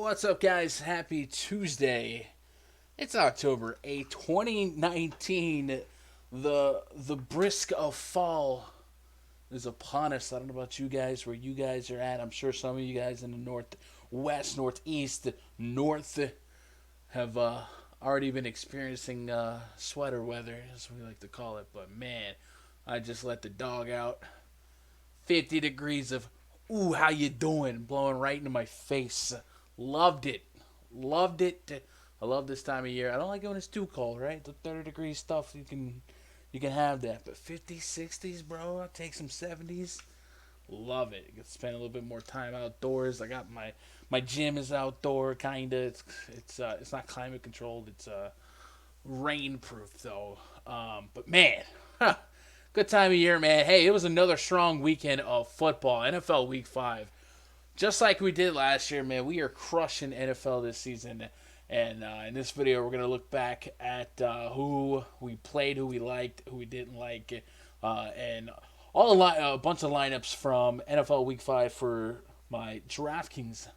What's up, guys? Happy Tuesday. It's October 8th, 2019. The brisk of fall is upon us. I don't know about you guys, where you guys are at. I'm sure some of you guys in the northwest, northeast, north have already been experiencing sweater weather, as we like to call it. But man, I just let the dog out. 50 degrees of "ooh, how you doing?" blowing right into my face. Loved it. Loved it. I love this time of year. I don't like it when it's too cold, right? The 30 degree stuff, you can have that. But 50s, 60s, bro, I'll take some 70s. Love it. You can spend a little bit more time outdoors. I got my gym is outdoor, kinda. It's not climate controlled. It's rain proof though. But man, good time of year, man. Hey, it was another strong weekend of football. NFL Week 5. Just like we did last year, man, we are crushing NFL this season. And in this video, we're going to look back at who we played, who we liked, who we didn't like, and a bunch of lineups from NFL Week 5 for my DraftKings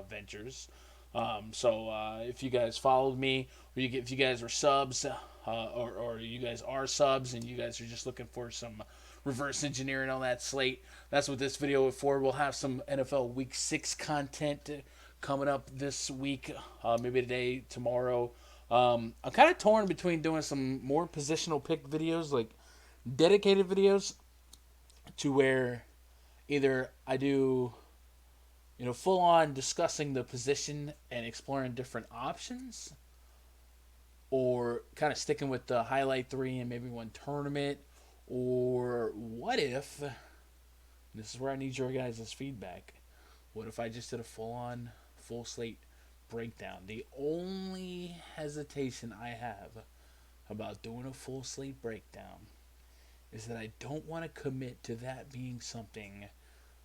ventures. So if you guys followed me, if you guys are subs, or you guys are subs and you guys are just looking for some reverse engineering on that slate, that's what this video is for. We'll have some NFL Week 6 content coming up this week, maybe today, tomorrow. I'm kind of torn between doing some more positional pick videos, like dedicated videos, to where either I do, full on discussing the position and exploring different options, or kind of sticking with the highlight three and maybe one tournament. Or what if, this is where I need your guys' feedback, what if I just did a full slate breakdown? The only hesitation I have about doing a full slate breakdown is that I don't want to commit to that being something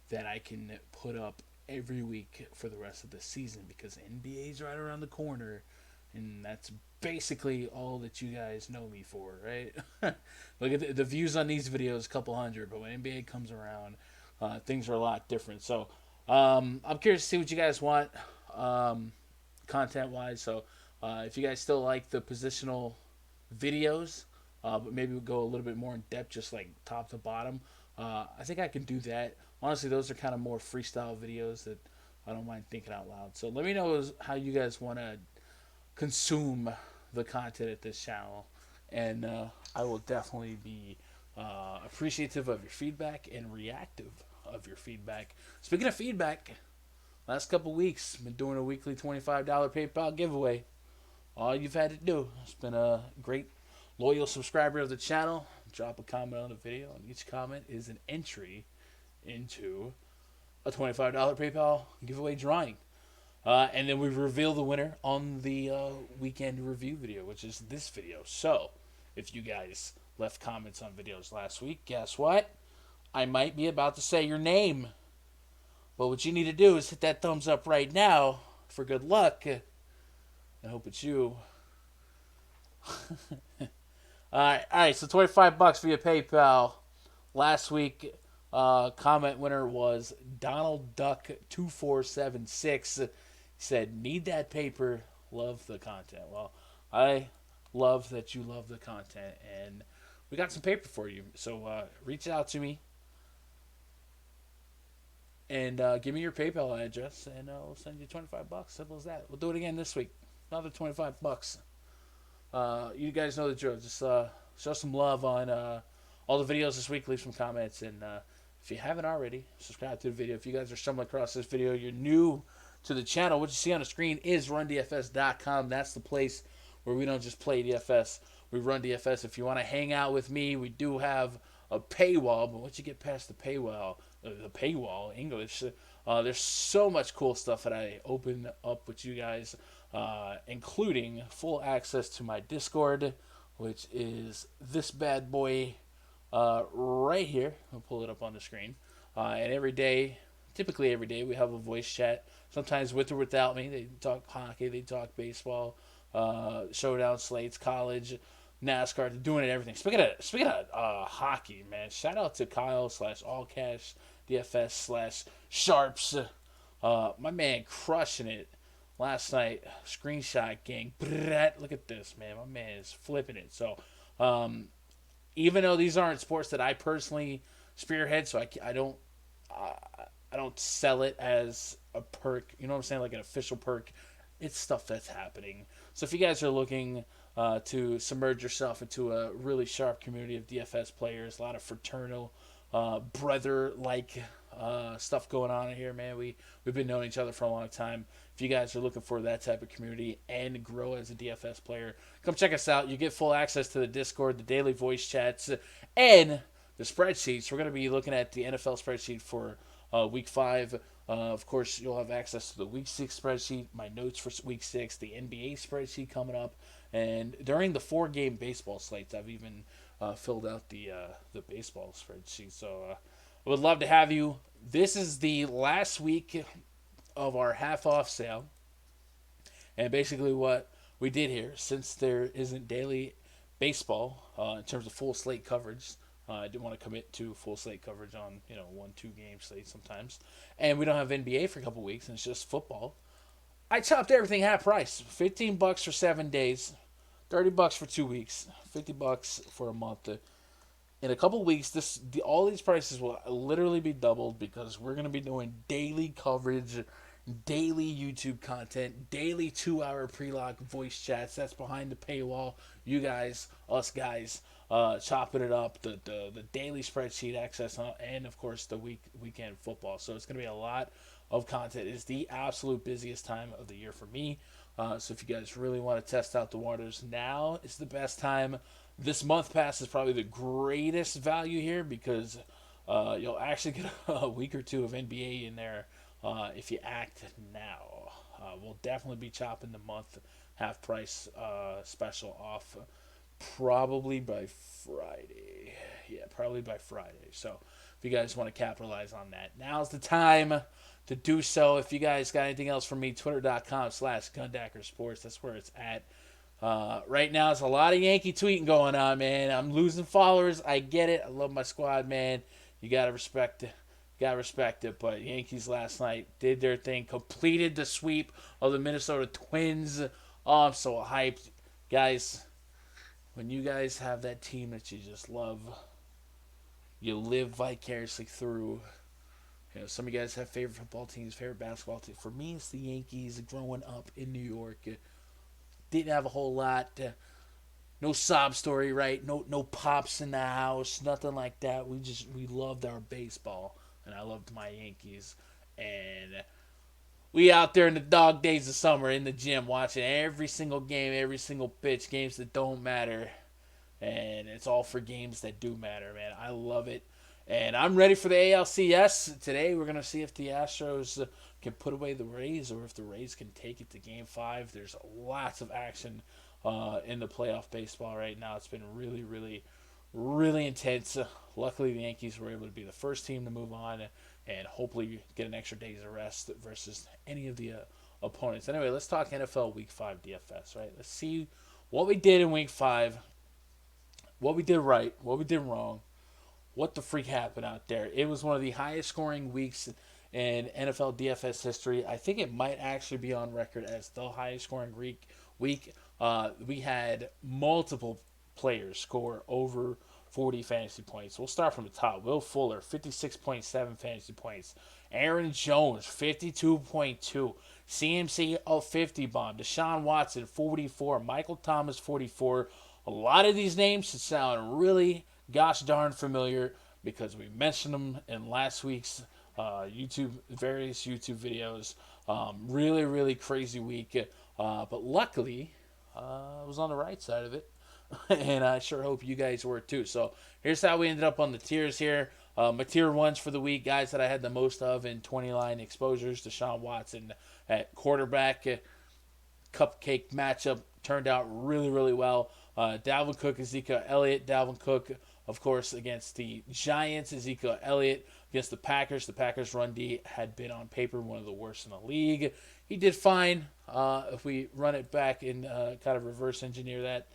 that I can put up every week for the rest of the season, because NBA's right around the corner, and that's basically all that you guys know me for, right? Look at the views on these videos, a couple hundred, but when NBA comes around, things are a lot different. So I'm curious to see what you guys want, content-wise. So if you guys still like the positional videos, but maybe we'll go a little bit more in depth, just like top to bottom, I think I can do that. Honestly, those are kind of more freestyle videos that I don't mind thinking out loud. So let me know how you guys want to consume the content at this channel, and I will definitely be appreciative of your feedback and reactive of your feedback. Speaking of feedback, last couple weeks been doing a weekly $25 PayPal giveaway. All you've had to do has been a great loyal subscriber of the channel. Drop a comment on the video, and each comment is an entry into a $25 PayPal giveaway drawing. And then we reveal the winner on the weekend review video, which is this video. So, if you guys left comments on videos last week, guess what? I might be about to say your name. But what you need to do is hit that thumbs up right now for good luck. I hope it's you. Alright, so $25 via PayPal. Last week, comment winner was Donald Duck 2476. Said, need that paper, love the content. Well, I love that you love the content, and we got some paper for you. So reach out to me and give me your PayPal address, and we'll send you $25. Simple as that. We'll do it again this week. Another $25. You guys know the drill. Just show some love on all the videos this week. Leave some comments, and if you haven't already, subscribe to the video. If you guys are stumbling across this video, you're new to the channel, what you see on the screen is rundfs.com. That's the place where we don't just play DFS, we run DFS. If you want to hang out with me, we do have a paywall, but once you get past the paywall English, there's so much cool stuff that I open up with you guys, including full access to my Discord, which is this bad boy right here. I'll pull it up on the screen. And typically every day, we have a voice chat. Sometimes with or without me. They talk hockey, they talk baseball, showdown slates, college, NASCAR. They're doing it everything. Speaking of hockey, man, shout out to Kyle / All Cash DFS / Sharps. My man crushing it last night. Screenshot gang. Look at this, man. My man is flipping it. So, um, even though these aren't sports that I personally spearhead, so uh, I don't sell it as a perk. You know what I'm saying? Like an official perk. It's stuff that's happening. So if you guys are looking to submerge yourself into a really sharp community of DFS players, a lot of fraternal, brother like stuff going on in here, man. We've been knowing each other for a long time. If you guys are looking for that type of community and grow as a DFS player, come check us out. You get full access to the Discord, the daily voice chats, and the spreadsheets. We're going to be looking at the NFL spreadsheet for week 5. Of course, you'll have access to the week 6 spreadsheet, my notes for week 6, the NBA spreadsheet coming up, and during the 4-game baseball slates, I've even filled out the baseball spreadsheet. So I would love to have you. This is the last week of our half off sale, and basically what we did here, since there isn't daily baseball in terms of full slate coverage. I didn't want to commit to full slate coverage on 1-2 game slate sometimes, and we don't have NBA for a couple weeks, and it's just football. I chopped everything half price: $15 for 7 days, $30 for 2 weeks, $50 for a month. In a couple weeks, all these prices will literally be doubled because we're going to be doing daily coverage, daily YouTube content, daily 2-hour pre-log voice chats. That's behind the paywall. You guys, us guys, chopping it up. The daily spreadsheet access, and of course the weekend football. So it's going to be a lot of content. It's the absolute busiest time of the year for me. So if you guys really want to test out the waters, now is the best time. This month pass is probably the greatest value here because you'll actually get a week or two of NBA in there if you act now. We'll definitely be chopping the month half price special off probably by Friday. Yeah, probably by Friday. So if you guys want to capitalize on that, now's the time to do so. If you guys got anything else from me, twitter.com/Gundackersports. That's where it's at. Right now, there's a lot of Yankee tweeting going on, man. I'm losing followers. I get it. I love my squad, man. You gotta respect it. But Yankees last night did their thing, completed the sweep of the Minnesota Twins. Oh, I'm so hyped, guys. When you guys have that team that you just love, you live vicariously through. Some of you guys have favorite football teams, favorite basketball teams. For me, it's the Yankees. Growing up in New York, didn't have a whole lot. No sob story, right? No pops in the house, nothing like that. We loved our baseball, and I loved my Yankees. And we out there in the dog days of summer in the gym watching every single game, every single pitch, games that don't matter. And it's all for games that do matter, man. I love it. And I'm ready for the ALCS. Today we're going to see if the Astros can put away the Rays or if the Rays can take it to Game 5. There's lots of action in the playoff baseball right now. It's been really, really, really intense. Luckily, the Yankees were able to be the first team to move on and hopefully get an extra day's of rest versus any of the opponents. Anyway, let's talk NFL Week 5 DFS, right? Let's see what we did in Week 5, what we did right, what we did wrong, what the freak happened out there. It was one of the highest scoring weeks in NFL DFS history. I think it might actually be on record as the highest scoring week. We had multiple players score over 40 fantasy points. We'll start from the top. Will Fuller, 56.7 fantasy points. Aaron Jones, 52.2. CMC, a 50 bomb. Deshaun Watson, 44. Michael Thomas, 44. A lot of these names should sound really gosh darn familiar because we mentioned them in last week's various YouTube videos. Really, really crazy week. But luckily, I was on the right side of it. And I sure hope you guys were too. So here's how we ended up on the tiers here. My tier ones for the week, guys that I had the most of in 20 line exposures. Deshaun Watson at quarterback. Cupcake matchup turned out really, really well. Dalvin Cook, Ezekiel Elliott. Dalvin Cook, of course, against the Giants. Ezekiel Elliott against the Packers. The Packers' run D had been on paper one of the worst in the league. He did fine. If we run it back and kind of reverse engineer that,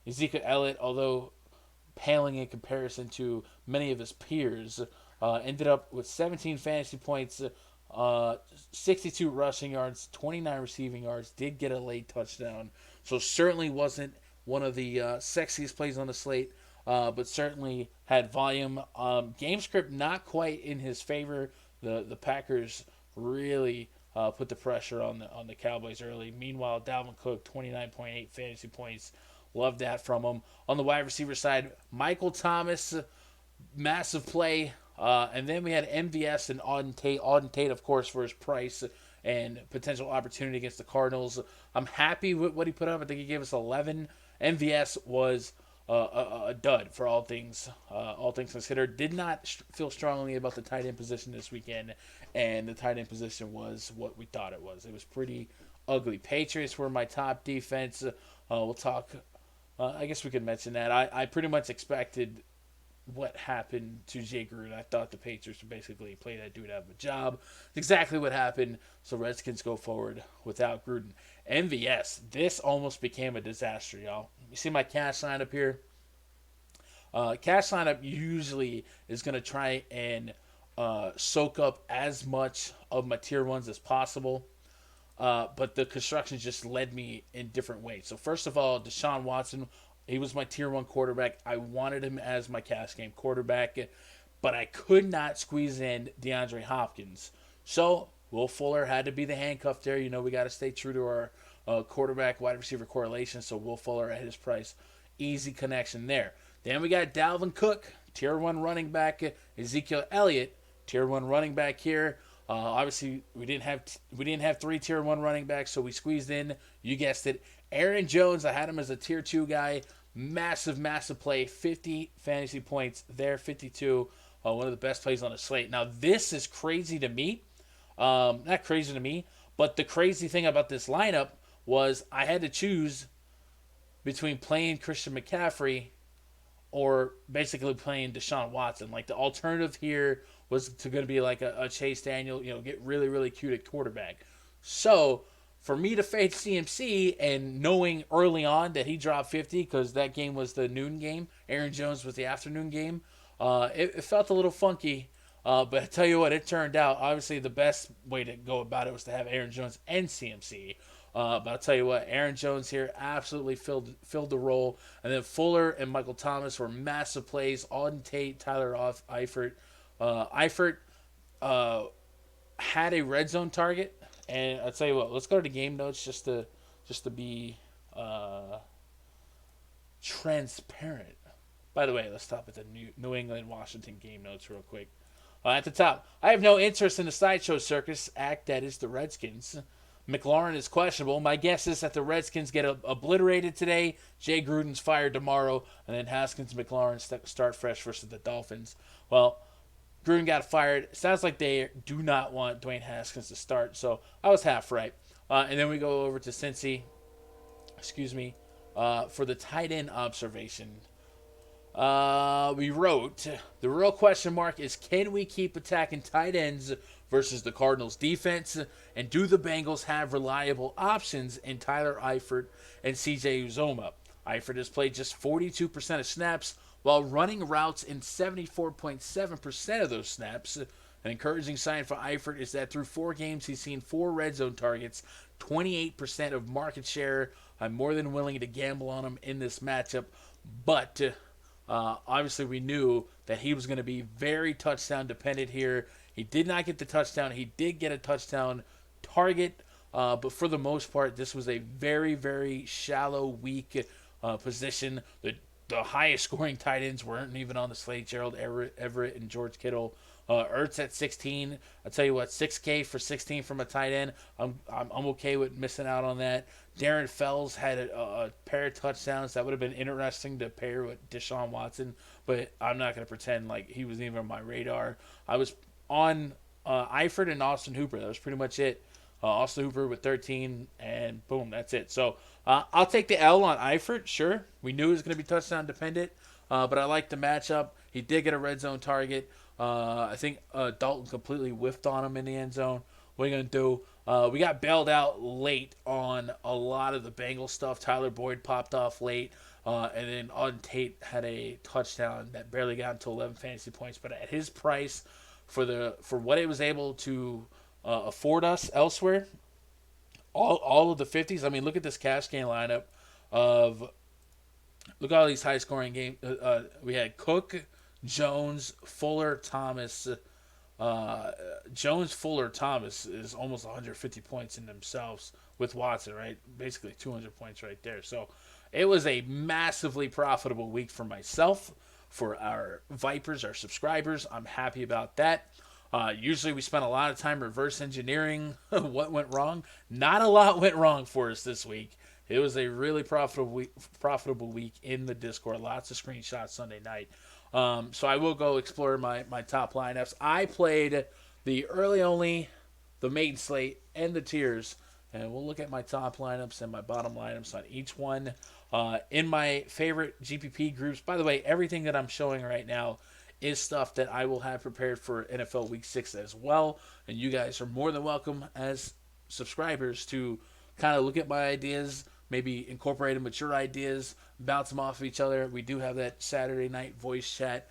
Ezekiel Elliott, although paling in comparison to many of his peers, ended up with 17 fantasy points, Uh, 62 rushing yards, 29 receiving yards. Did get a late touchdown, so certainly wasn't one of the sexiest plays on the slate. But certainly had volume. Game script not quite in his favor. The Packers really put the pressure on the Cowboys early. Meanwhile, Dalvin Cook 29.8 fantasy points. Love that from him. On the wide receiver side, Michael Thomas, massive play. And then we had MVS and Auden Tate. Auden Tate, of course, for his price and potential opportunity against the Cardinals. I'm happy with what he put up. I think he gave us 11. MVS was a dud for all things considered. Did not feel strongly about the tight end position this weekend, and the tight end position was what we thought it was. It was pretty ugly. Patriots were my top defense. We'll talk. I guess we could mention that. I pretty much expected what happened to Jay Gruden. I thought the Patriots would basically play that dude out of a job. It's exactly what happened. So Redskins go forward without Gruden. MVS, this almost became a disaster, y'all. You see my cash lineup here? Cash lineup usually is going to try and soak up as much of my tier ones as possible. But the construction just led me in different ways. So first of all, Deshaun Watson, he was my tier one quarterback. I wanted him as my cash game quarterback, but I could not squeeze in DeAndre Hopkins. So Will Fuller had to be the handcuff there. You know, we got to stay true to our quarterback wide receiver correlation. So Will Fuller at his price, easy connection there. Then we got Dalvin Cook, tier one running back. Ezekiel Elliott, tier one running back here. Obviously, we didn't have three tier one running backs, so we squeezed in. You guessed it, Aaron Jones. I had him as a tier two guy. Massive play. 50 fantasy points there. 52. One of the best plays on the slate. Now this is crazy to me. Not crazy to me, but the crazy thing about this lineup was I had to choose between playing Christian McCaffrey or basically playing Deshaun Watson. Like the alternative here was going to be like a Chase Daniel, get really cute at quarterback. So for me to fade CMC and knowing early on that he dropped 50 because that game was the noon game, Aaron Jones was the afternoon game, it felt a little funky. But I tell you what, it turned out, obviously the best way to go about it was to have Aaron Jones and CMC. But I'll tell you what, Aaron Jones here absolutely filled the role. And then Fuller and Michael Thomas were massive plays. Auden Tate, Tyler Eifert. Eifert had a red zone target. And I'll tell you what, let's go to the game notes just to be transparent. By the way, let's stop at the New England-Washington game notes real quick. At the top, I have no interest in the sideshow circus act that is the Redskins. McLaurin is questionable. My guess is that the Redskins get obliterated today. Jay Gruden's fired tomorrow, and then Haskins and McLaurin start fresh versus the Dolphins. Well, Gruden got fired. Sounds like they do not want Dwayne Haskins to start, so I was half right. And then we go over to Cincy, for the tight end observation. We wrote, the real question mark is, can we keep attacking tight ends versus the Cardinals defense? And do the Bengals have reliable options in Tyler Eifert and CJ Uzoma? Eifert has played just 42% of snaps while running routes in 74.7% of those snaps. An encouraging sign for Eifert is that through 4 games, he's seen 4 red zone targets, 28% of market share. I'm more than willing to gamble on him in this matchup, but obviously we knew that he was going to be very touchdown dependent here. He did not get the touchdown. He did get a touchdown target, but for the most part, this was a very shallow, weak position. The highest scoring tight ends weren't even on the slate. Gerald Everett and George Kittle. Ertz at 16. I'll tell you what, 6K for 16 from a tight end. I'm okay with missing out on that. Darren Fells had a pair of touchdowns. That would have been interesting to pair with Deshaun Watson, but I'm not going to pretend like he was even on my radar. I was on Eifert and Austin Hooper. That was pretty much it. Austin Hooper with 13, and boom, that's it. So I'll take the L on Eifert, sure. We knew it was going to be touchdown dependent, but I like the matchup. He did get a red zone target. I think Dalton completely whiffed on him in the end zone. What are you going to do? We got bailed out late on a lot of the Bengals stuff. Tyler Boyd popped off late, and then Auden Tate had a touchdown that barely got into 11 fantasy points. But at his price, for what it was able to afford us elsewhere. All of the 50s. I mean, look at this cash game lineup of look at all these high scoring games. We had Cook, Jones, Fuller, Thomas. Jones, Fuller, Thomas is almost 150 points in themselves with Watson, right? Basically 200 points right there. So it was a massively profitable week for myself, for our Vipers, our subscribers. I'm happy about that. Usually we spend a lot of time reverse engineering what went wrong. Not a lot went wrong for us this week. It was a really profitable week in the Discord. Lots of screenshots Sunday night. So I will go explore my top lineups. I played the early only, the main slate, and the tiers. And we'll look at my top lineups and my bottom lineups on each one. In my favorite GPP groups, by the way, everything that I'm showing right now is stuff that I will have prepared for NFL Week 6 as well. And you guys are more than welcome as subscribers to kind of look at my ideas, maybe incorporate them with your ideas, bounce them off of each other. We do have that Saturday night voice chat,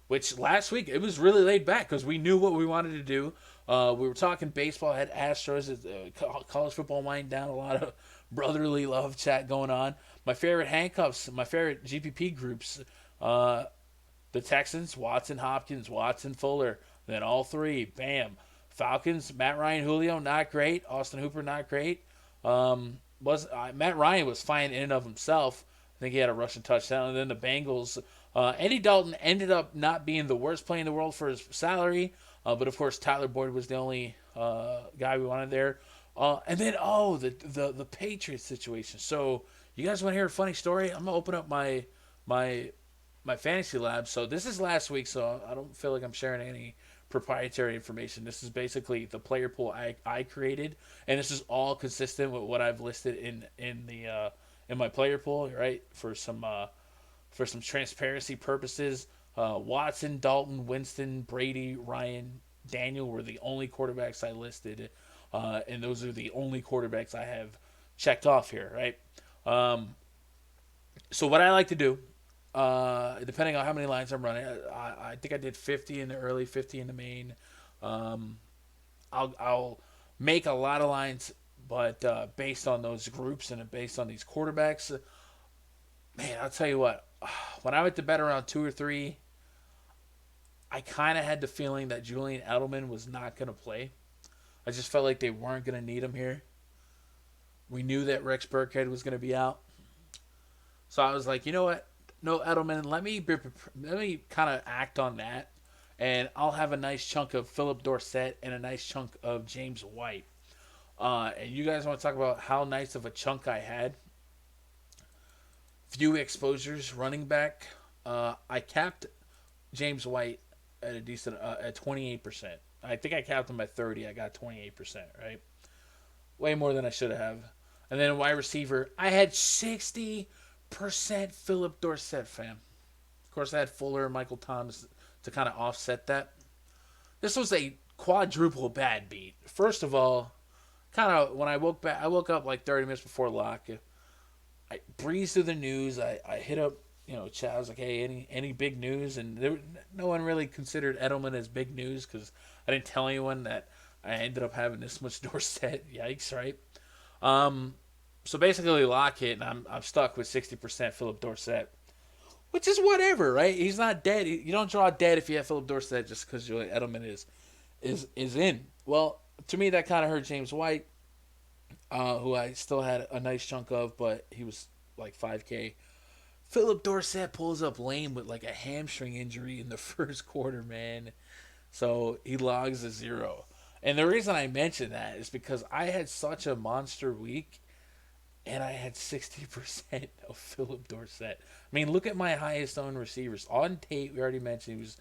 which last week it was really laid back because we knew what we wanted to do. We were talking baseball, had Astros, college football winding down, a lot of brotherly love chat going on. My favorite handcuffs, my favorite GPP groups, the Texans, Watson, Hopkins, Watson, Fuller. Then all three, bam. Falcons, Matt Ryan, Julio, not great. Austin Hooper, not great. Matt Ryan was fine in and of himself. I think he had a rushing touchdown. And then the Bengals, Andy Dalton ended up not being the worst player in the world for his salary. But of course, Tyler Boyd was the only guy we wanted there. And then the Patriots situation. So you guys want to hear a funny story? I'm gonna open up my fantasy lab. So this is last week, so I don't feel like I'm sharing any proprietary information. This is basically the player pool I created, and this is all consistent with what I've listed in my player pool, right? For some transparency purposes. Watson, Dalton, Winston, Brady, Ryan, Daniel were the only quarterbacks I listed, and those are the only quarterbacks I have checked off here, right? So what I like to do, depending on how many lines I'm running, I think I did 50 in the early, 50 in the main. I'll make a lot of lines, but based on those groups and based on these quarterbacks, man, I'll tell you what. When I went to bet around 2 or 3, I kind of had the feeling that Julian Edelman was not going to play. I just felt like they weren't going to need him here. We knew that Rex Burkhead was going to be out. So I was like, you know what? No, Edelman, let me kind of act on that, and I'll have a nice chunk of Philip Dorsett and a nice chunk of James White. And you guys want to talk about how nice of a chunk I had? Few exposures, running back. I capped James White at a decent at 28%. I think I capped him at 30. I got 28%, right? Way more than I should have. And then wide receiver, I had 60% Philip Dorsett, fam. Of course, I had Fuller and Michael Thomas to kind of offset that. This was a quadruple bad beat. First of all, kind of when I woke up like 30 minutes before lock. I breezed through the news. I hit up, Chad. I was like, hey, any big news? And no one really considered Edelman as big news because I didn't tell anyone that I ended up having this much Dorsett. Yikes, right? So basically, lock hit, and I'm stuck with 60% Philip Dorsett, which is whatever, right? He's not dead. You don't draw dead if you have Philip Dorsett just because Julian Edelman is in. Well, to me, that kind of hurt James White. Who I still had a nice chunk of, but he was like 5K. Philip Dorsett pulls up lame with like a hamstring injury in the first quarter, man. So he logs a 0. And the reason I mention that is because I had such a monster week, and I had 60% of Philip Dorsett. I mean, look at my highest owned receivers. On Tate, we already mentioned, he was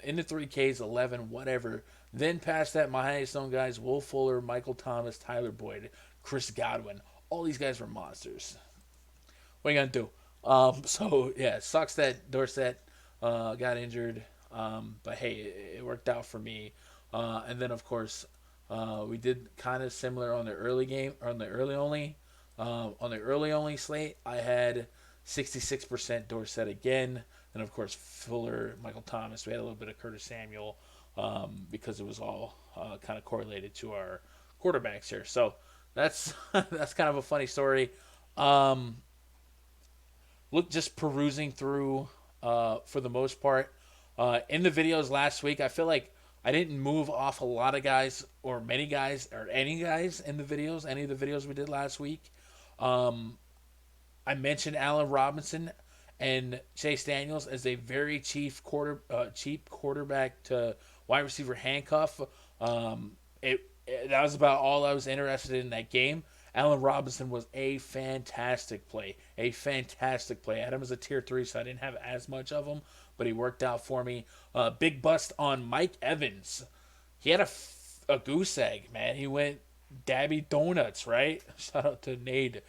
in the 3Ks, 11, whatever. Then past that, my highest owned guys, Will Fuller, Michael Thomas, Tyler Boyd, Chris Godwin. All these guys were monsters. What are you going to do? So, yeah, it sucks that Dorsett got injured. But, hey, it worked out for me. And then, of course, we did kind of similar on the early game, or on the early only. On the early only slate, I had 66% Dorsett again. And, of course, Fuller, Michael Thomas. We had a little bit of Curtis Samuel. because it was all kind of correlated to our quarterbacks here. So that's that's kind of a funny story. Um, Look, just perusing through for the most part. In the videos last week, I feel like I didn't move off a lot of guys or many guys or any guys in the videos, any of the videos we did last week. Um, I mentioned Allen Robinson and Chase Daniels as a very cheap quarterback to wide receiver handcuff. Um, that was about all I was interested in that game. Allen Robinson was a fantastic play, a fantastic play. I had him as a tier 3, so I didn't have as much of him, but he worked out for me. Big bust on Mike Evans. He had a goose egg, man. He went dabby donuts, right? Shout out to Nade.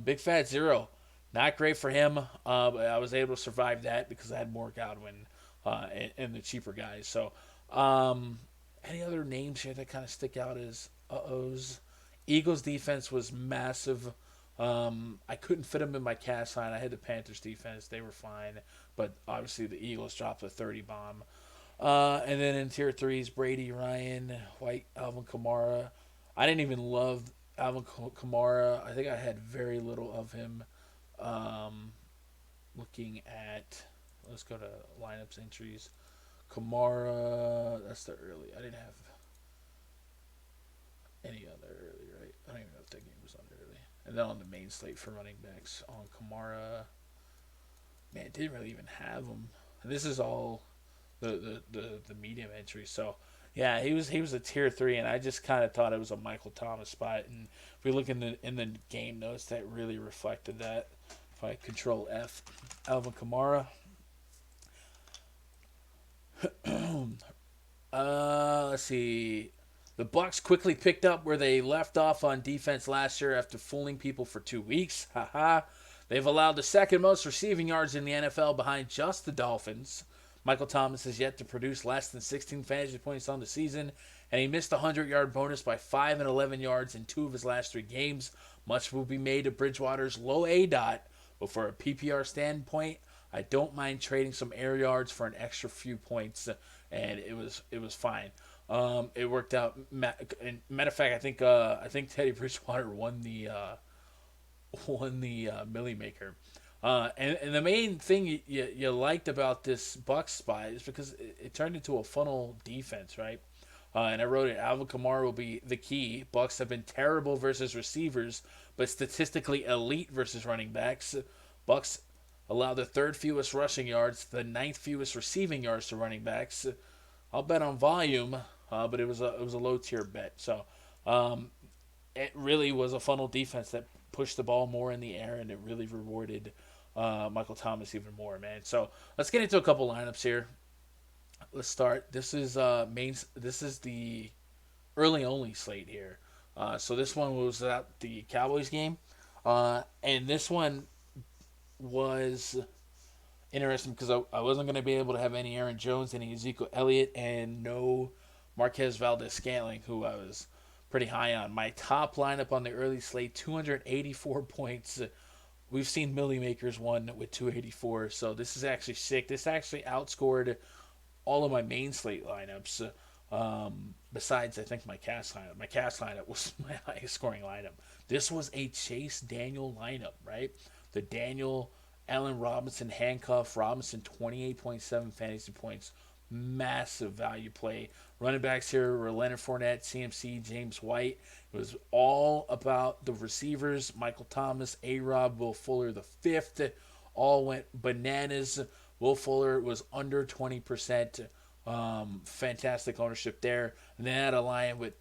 Big fat zero. Not great for him, but I was able to survive that because I had more Godwin and the cheaper guys. So, any other names here that kind of stick out as uh-ohs? Eagles defense was massive. I couldn't fit them in my cash line. I had the Panthers defense. They were fine. But obviously the Eagles dropped a 30 bomb. And then in tier 3s, Brady, Ryan, White, Alvin Kamara. I didn't even love Alvin Kamara. I think I had very little of him. Um, Looking at, let's go to lineups entries. Kamara, that's the early. I didn't have any other early, right? I don't even know if that game was on early. And then on the main slate for running backs, on Kamara, man, didn't really even have him. And this is all the medium entry. So yeah, he was a tier 3, and I just kind of thought it was a Michael Thomas spot. And if we look in the game notes, that really reflected that. If I control F, Alvin Kamara. Let's see. The Bucks quickly picked up where they left off on defense last year after fooling people for 2 weeks. Haha. They've allowed the second most receiving yards in the NFL behind just the Dolphins. Michael Thomas has yet to produce less than 16 fantasy points on the season, and he missed a 100-yard bonus by 5 and 11 yards in 2 of his last 3 games. Much will be made of Bridgewater's low A dot, but for a PPR standpoint, I don't mind trading some air yards for an extra few points, and it was fine. It worked out. And matter of fact, I think Teddy Bridgewater won the Millie Maker. And the main thing you liked about this Bucks spot is because it turned into a funnel defense, right? And I wrote it. Alvin Kamara will be the key. Bucks have been terrible versus receivers, but statistically elite versus running backs. Bucks allow the 3rd fewest rushing yards, the 9th fewest receiving yards to running backs. I'll bet on volume, but it was a low tier bet. So it really was a funnel defense that pushed the ball more in the air, and it really rewarded Michael Thomas even more, man. So let's get into a couple lineups here. Let's start. This is This is the early only slate here. So this one was at the Cowboys game, and this one was interesting because I wasn't going to be able to have any Aaron Jones, any Ezekiel Elliott, and no Marquez Valdez-Scantling, who I was pretty high on. My top lineup on the early slate, 284 points. We've seen Millie Makers won with 284, so this is actually sick. This actually outscored all of my main slate lineups. Besides, I think my cast lineup. My cast lineup was my highest scoring lineup. This was a Chase Daniel lineup, right? The Daniel Allen Robinson handcuff. Robinson 28.7 fantasy points. Massive value play. Running backs here were Leonard Fournette, CMC, James White. It was all about the receivers. Michael Thomas, A-Rob, Will Fuller, the 5th. All went bananas. Will Fuller was under 20%. Fantastic ownership there. And then I had a line with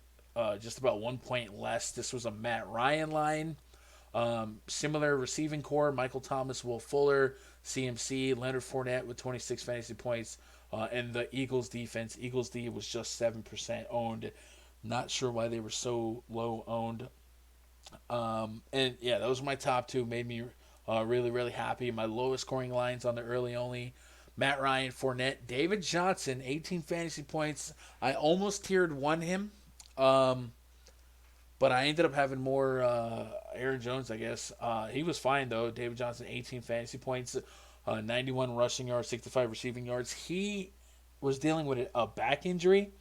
just about 1 point less. This was a Matt Ryan line. Similar receiving core, Michael Thomas, Will Fuller, CMC, Leonard Fournette with 26 fantasy points, and the Eagles defense. Eagles D was just 7% owned. Not sure why they were so low owned. And yeah, those were my top 2. Made me really, really happy. My lowest scoring lines on the early only. Matt Ryan, Fournette, David Johnson, 18 fantasy points. I almost tiered 1 him. But I ended up having more Aaron Jones, I guess. He was fine, though. David Johnson, 18 fantasy points, 91 rushing yards, 65 receiving yards. He was dealing with a back injury,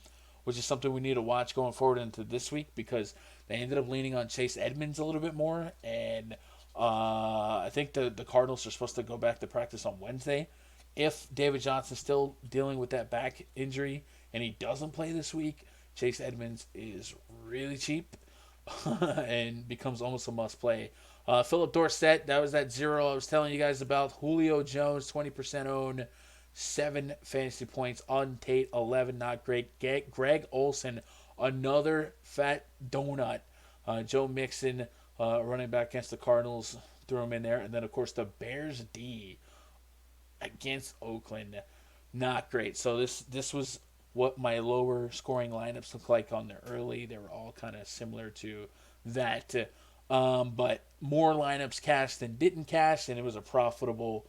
which is something we need to watch going forward into this week because they ended up leaning on Chase Edmonds a little bit more, and I think the Cardinals are supposed to go back to practice on Wednesday. If David Johnson's still dealing with that back injury and he doesn't play this week, Chase Edmonds is really cheap and becomes almost a must play. Philip Dorsett, that was that zero I was telling you guys about. Julio Jones, 20% owned, 7 fantasy points. On Tate, 11, not great. Greg Olson, another fat donut. Joe Mixon, running back against the Cardinals, threw him in there. And then, of course, the Bears D against Oakland, not great. So this was what my lower scoring lineups look like on the early. They were all kind of similar to that. But more lineups cashed than didn't cash, and it was a profitable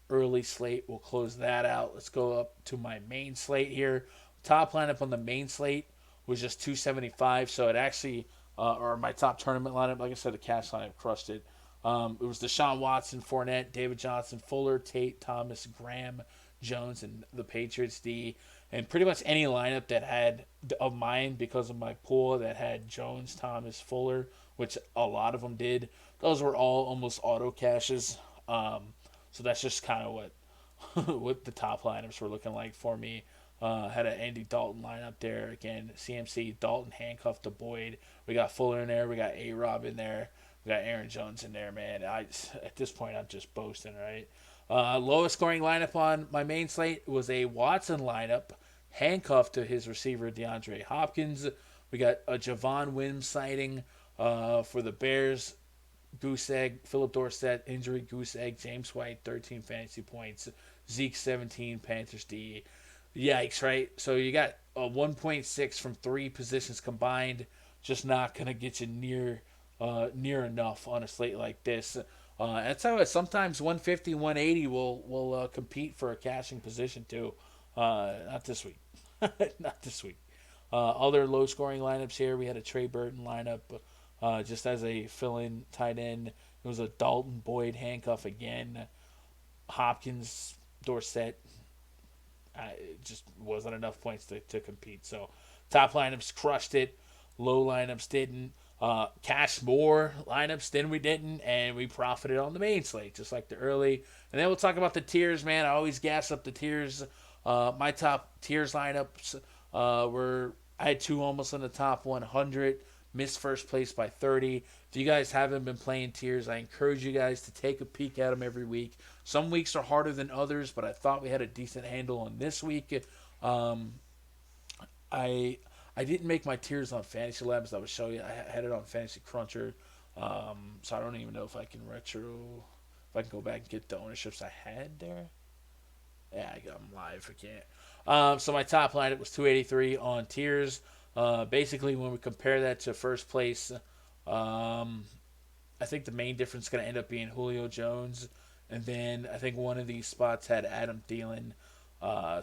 early slate. We'll close that out. Let's go up to my main slate here. Top lineup on the main slate was just 275, so it actually, or my top tournament lineup, like I said, the cash lineup crushed it. It was Deshaun Watson, Fournette, David Johnson, Fuller, Tate, Thomas, Graham, Jones, and the Patriots D. And pretty much any lineup that had, of mine, because of my pool, that had Jones, Thomas, Fuller, which a lot of them did, those were all almost auto cashes. So that's just kind of what the top lineups were looking like for me. Had an Andy Dalton lineup there. Again, CMC, Dalton handcuffed to Boyd. We got Fuller in there. We got A-Rob in there. We got Aaron Jones in there, man. At this point, I'm just boasting, right? Lowest scoring lineup on my main slate was a Watson lineup, handcuffed to his receiver, DeAndre Hopkins. We got a Javon Wims sighting for the Bears. Goose egg, Philip Dorsett, injury, goose egg, James White, 13 fantasy points, Zeke, 17, Panthers D. Yikes, right? So you got a 1.6 from 3 positions combined, just not going to get you near enough on a slate like this. That's how sometimes 150, 180 will compete for a cashing position too. Not this week. Not this week. Other low scoring lineups here, we had a Trey Burton lineup. Just as a fill-in tight end. It was a Dalton Boyd handcuff again. Hopkins, Dorsett. It just wasn't enough points to compete. So top lineups crushed it. Low lineups didn't. Cash more lineups than we didn't. And we profited on the main slate, just like the early. And then we'll talk about the tiers, man. I always gas up the tiers. My top tiers lineups were... I had 2 almost in the top 100. Missed first place by 30. If you guys haven't been playing tiers, I encourage you guys to take a peek at them every week. Some weeks are harder than others, but I thought we had a decent handle on this week. I didn't make my tiers on Fantasy Labs. I would show you. I had it on Fantasy Cruncher, so I don't even know if I can go back and get the ownerships I had there. Yeah, I got them live. I can't. So my top line, it was 283 on tiers. Basically, when we compare that to first place, I think the main difference is going to end up being Julio Jones. And then I think one of these spots had Adam Thielen.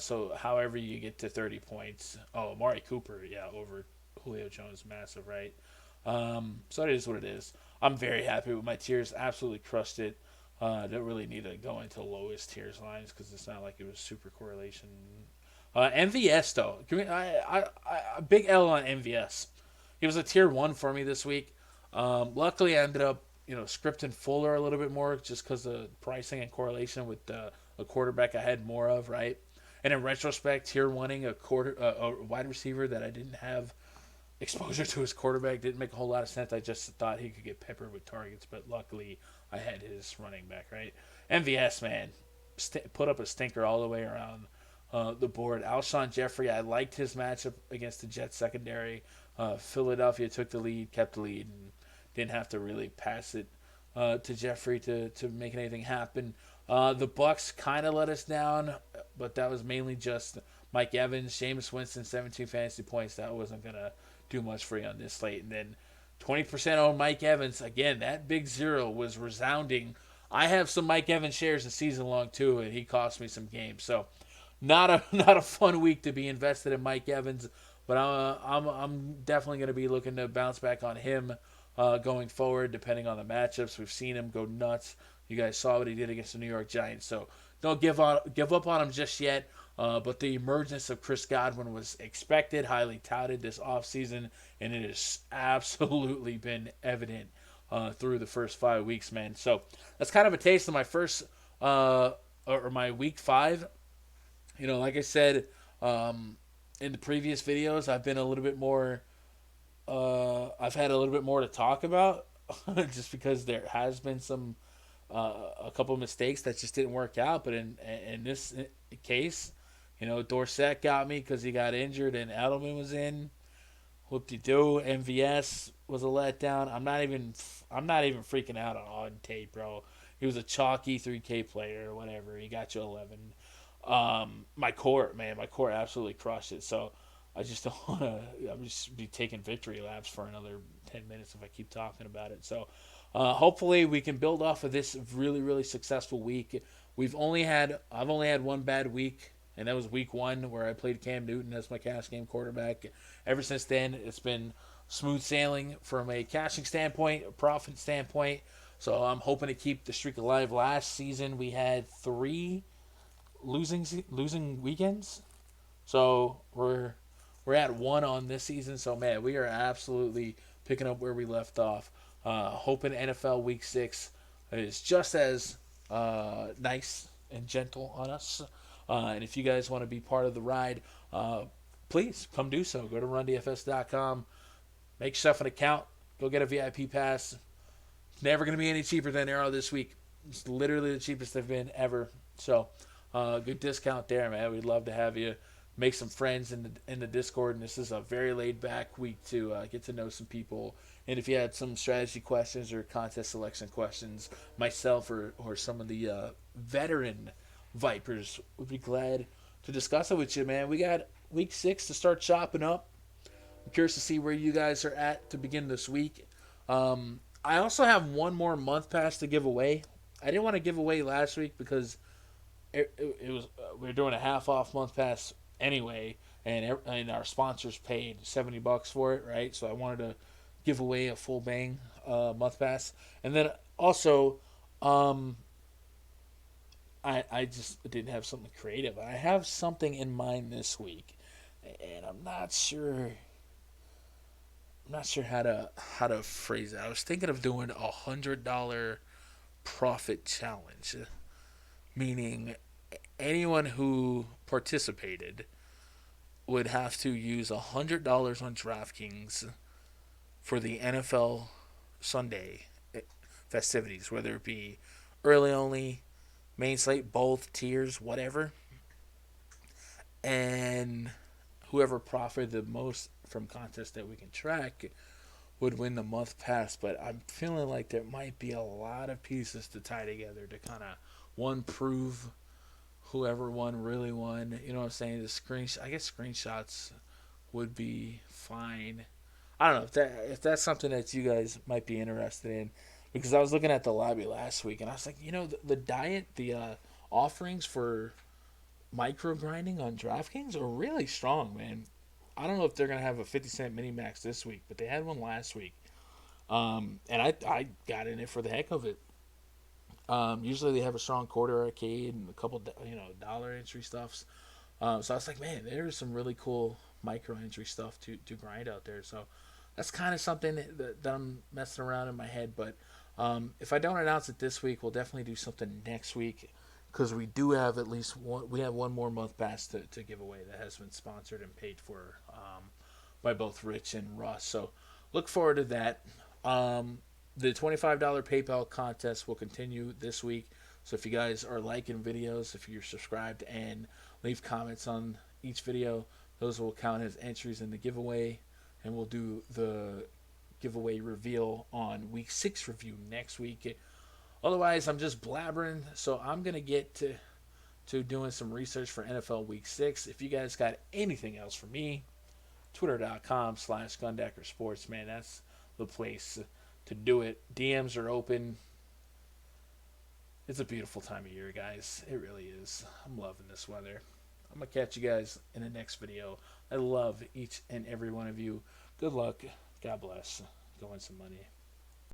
So however you get to 30 points. Oh, Amari Cooper, yeah, over Julio Jones, massive, right? So it is what it is. I'm very happy with my tiers. Absolutely crushed it. Don't really need to go into lowest tiers lines because it's not like it was super correlation. MVS, though. A big L on MVS. He was a tier 1 for me this week. Luckily, I ended up scripting Fuller a little bit more just because of pricing and correlation with a quarterback I had more of, right? And in retrospect, tier 1ing a wide receiver that I didn't have exposure to his quarterback didn't make a whole lot of sense. I just thought he could get peppered with targets, but luckily I had his running back, right? MVS, man, put up a stinker all the way around the board. Alshon Jeffrey, I liked his matchup against the Jets secondary. Philadelphia took the lead, kept the lead, and didn't have to really pass it to Jeffrey to make anything happen. The Bucks kind of let us down, but that was mainly just Mike Evans, Jameis Winston, 17 fantasy points. That wasn't going to do much for you on this slate. And then 20% on Mike Evans. Again, that big zero was resounding. I have some Mike Evans shares in season long too, and he cost me some games. So not a fun week to be invested in Mike Evans, but I'm definitely going to be looking to bounce back on him going forward, depending on the matchups. We've seen him go nuts. You guys saw what he did against the New York Giants, so don't give up on him just yet. But the emergence of Chris Godwin was expected, highly touted this offseason, and it has absolutely been evident through the first 5 weeks, man. So that's kind of a taste of my first or my week 5. Like I said in the previous videos, I've been a little bit more. I've had a little bit more to talk about, just because there has been a couple of mistakes that just didn't work out. But in this case, Dorsett got me because he got injured and Edelman was in. Whoop-de-doo. MVS was a letdown. I'm not even freaking out on tape, bro. He was a chalky 3K player or whatever. He got you 11. My core absolutely crushed it. So I just don't want to. I'm just be taking victory laps for another 10 minutes if I keep talking about it. So hopefully we can build off of this really really successful week. I've only had one bad week, and that was week 1 where I played Cam Newton as my cash game quarterback. Ever since then, it's been smooth sailing from a cashing standpoint, a profit standpoint. So I'm hoping to keep the streak alive. Last season we had 3 losing weekends, so we're at 1 on this season. So man, we are absolutely picking up where we left off. Hoping NFL Week 6 is just as nice and gentle on us. And if you guys want to be part of the ride, please come do so. Go to rundfs.com, make yourself an account, go get a VIP pass. It's never going to be any cheaper than they are this week. It's literally the cheapest they've been ever. So good discount there, man. We'd love to have you make some friends in the Discord. And this is a very laid back week to get to know some people. And if you had some strategy questions or contest selection questions, myself or some of the veteran Vipers would be glad to discuss it with you, man. We got week 6 to start chopping up. I'm curious to see where you guys are at to begin this week. I also have one more month pass to give away. I didn't want to give away last week because it was we were doing a half off month pass anyway, and our sponsors paid $70 for it, right? So I wanted to give away a full bang month pass, and then also I just didn't have something creative. I have something in mind this week, and I'm not sure how to phrase it. I was thinking of doing $100 profit challenge, meaning anyone who participated would have to use $100 on DraftKings for the NFL Sunday festivities, whether it be early only, main slate, both tiers, whatever. And whoever profited the most from contests that we can track would win the month pass. But I'm feeling like there might be a lot of pieces to tie together to kind of prove whoever won really won. You know what I'm saying? I guess screenshots would be fine. I don't know if that's something that you guys might be interested in, because I was looking at the lobby last week and I was like, the offerings for micro grinding on DraftKings are really strong, man. I don't know if they're gonna have a 50-cent mini max this week, but they had one last week, and I got in it for the heck of it. Usually they have a strong quarter arcade and a couple dollar entry stuffs. So I was like, man, there's some really cool micro entry stuff to grind out there. So that's kind of something that I'm messing around in my head. But if I don't announce it this week, we'll definitely do something next week, because we do have at least one. We have one more month pass to give away that has been sponsored and paid for by both Rich and Russ. So look forward to that. The $25 PayPal contest will continue this week. So if you guys are liking videos, if you're subscribed and leave comments on each video, those will count as entries in the giveaway. And we'll do the giveaway reveal on week 6 review next week. Otherwise, I'm just blabbering. So I'm going to get to doing some research for NFL week 6. If you guys got anything else for me, twitter.com/GundeckerSports, man, that's the place to do it. DMs are open. It's a beautiful time of year, guys. It really is. I'm loving this weather. I'm going to catch you guys in the next video. I love each and every one of you. Good luck. God bless. Go win some money.